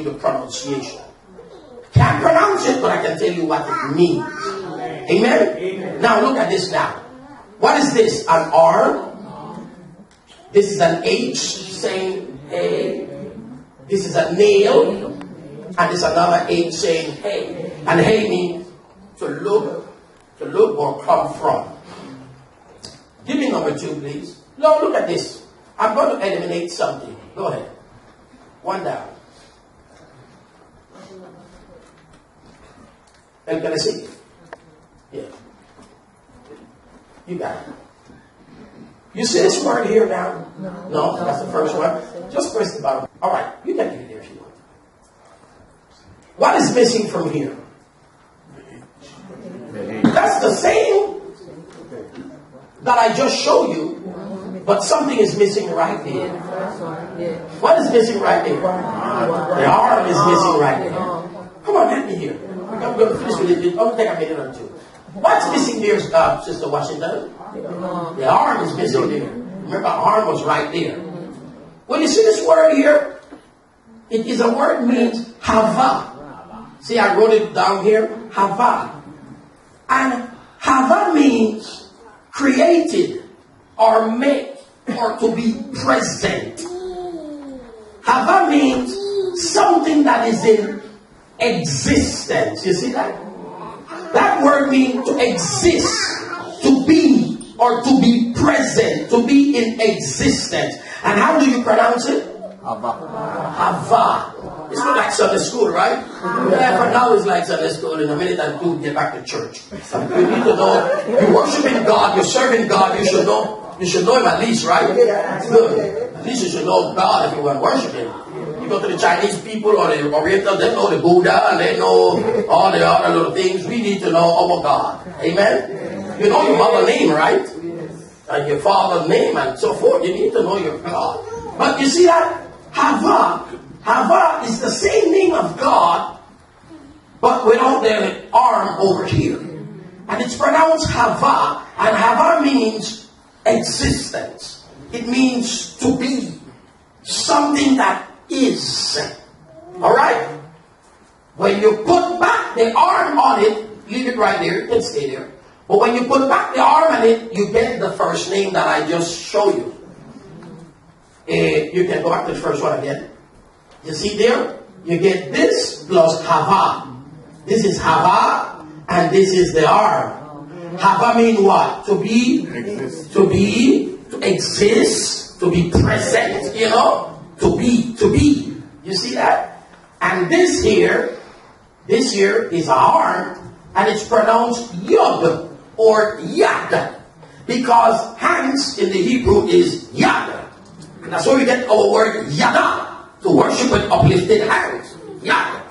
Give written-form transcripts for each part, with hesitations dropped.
you the pronunciation. Can't pronounce it, but I can tell you what it means. Amen? Amen. Now look at this now. What is this? An R. This is an H saying hey. This is a nail. And this is another H saying hey. And hey means to look or come from. Give me number 2, please. No, look at this. I'm going to eliminate something. Go ahead. One down. And can I see? Yeah. You got it. You see this word here now? No, that's the first one. Just press the bottom. All right, you can get it there if you want. What is missing from here? That's the same that I just showed you, but something is missing right there. What is missing right there? The arm is missing right there. Come on, help me here. I'm going to finish with it. I'll take a minute or two. What's missing there, Sister Washington? The arm is missing there. Remember, the arm was right there. When you see this word here, it is a word means hava. See, I wrote it down here, hava. And hava means created or made or to be present. Hava means something that is in existence. You see that? That word means to exist, to be, or to be present, to be in existence. And how do you pronounce it? Hava. Hava. It's not like Sunday school, right? Yeah, for now it's like Sunday school. In a minute and two, get back to church. You need to know, you're worshiping God, you're serving God, you should know him at least, right? Good. At least you should know God if you want to worship him. You go to the Chinese people or the Oriental, they know the Buddha and they know all the other little things. We need to know our God. Amen? You know your mother's name, right? And your father's name and so forth. You need to know your God. But you see that? Hava is the same name of God, but without the arm over here. And it's pronounced Hava. And Hava means existence. It means to be. Something that is. Alright? When you put back the arm on it, leave it right there, it can stay there. But when you put back the arm on it, you get the first name that I just showed you. You can go back to the first one again. You see there? You get this plus Hava. This is Hava, and this is the arm. Hava means what? To be, to exist, to be present, you know? To be. You see that? And this here is an arm, and it's pronounced Yod or Yad. Because hands in the Hebrew is Yad. And that's where we get our word Yada, to worship with uplifted hands. Yad.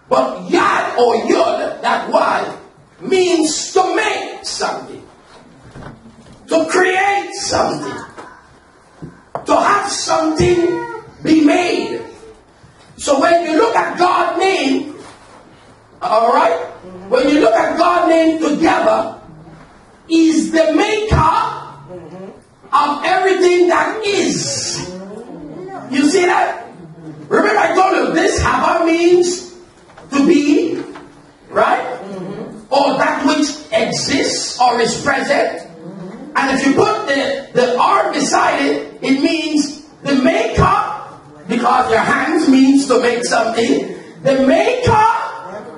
But Yad or Yod, that word, means to make something. To create something. To have something be made. So when you look at God's name, alright? When you look at God's name together, is the maker of everything that is. You see that? Remember I told you this Hava means to be, right? Or that which exists or is present. And if you put the arm beside it, it means the maker, because your hands means to make something. The maker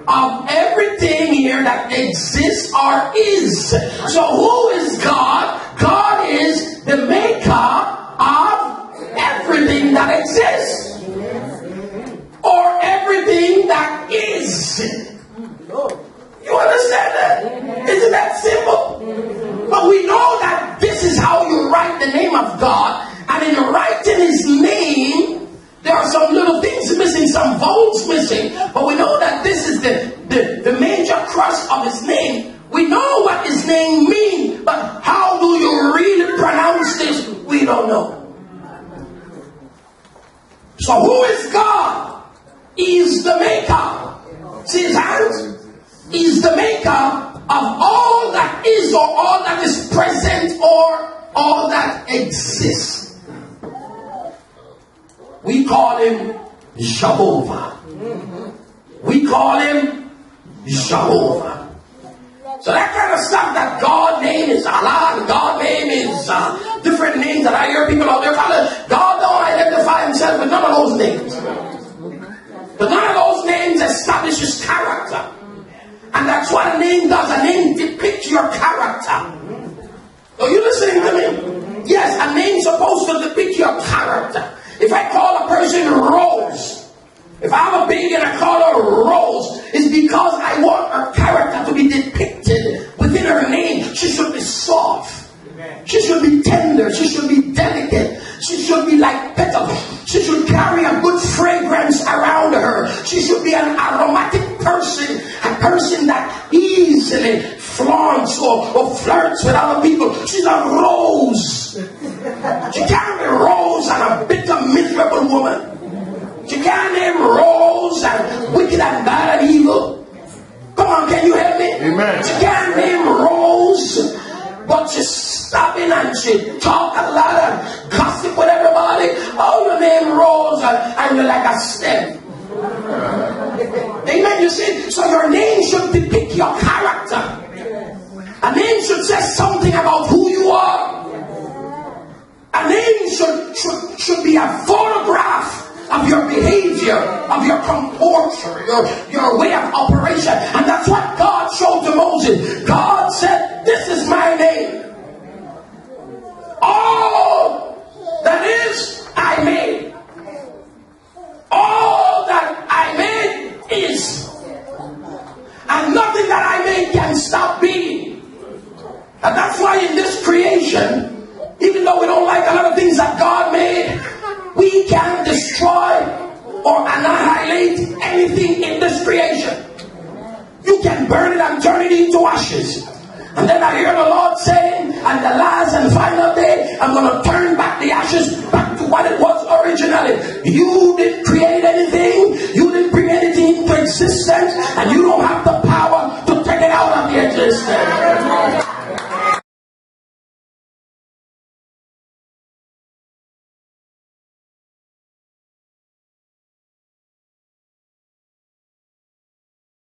of everything here that exists or is. So who is God? God is the maker of everything that exists. Or everything that is. You understand that? Isn't that simple? But we know that this is how you write the name of God. And in writing his name, there are some little things missing, some vowels missing. But we know that this is the major crux of his name. We know what his name means. But how do you really pronounce this? We don't know. So who is God? He is the maker. See his hands? He is the maker of all that is or all that is present or all that exists. We call him Jehovah. We call him Jehovah. So that kind of stuff, that God name is Allah, and God name is different names that I hear people out there calling. God don't identify himself with none of those names. But none of those names establishes character. And that's what a name does. A name depicts your character. Are you listening to me? Yes, a name's supposed to depict your character. If I call a person Rose, if I have a baby and I call her Rose, it's because I want her character to be depicted within her name. She should be soft. She should be tender. She should be delicate. She should be like petal. She should carry a good fragrance around her. She should be an aromatic person. A person that easily flaunts or flirts with other people. She's a Rose. She can't be Rose and a bitter, miserable woman. She can't name Rose and wicked and bad and evil. Come on, can you help me? Amen. She can't name Rose, but she's stubborn and she talk a lot and gossip with everybody. Oh, you name Rose and you're like a stem. Amen, you see? So your name should depict your character. A name should say something about who you are. A name should be a photograph of your behavior, of your composure, your way of operation. And that's what God showed to Moses. God said, this is my name. All that is, I made. All that I made is. And nothing that I made can stop being. And that's why in this creation, even though we don't like a lot of things that God made, we can destroy or annihilate anything in this creation. You can burn it and turn it into ashes. And then I hear the Lord saying, and the last and final day, I'm going to turn back the ashes back to what it was originally. You did create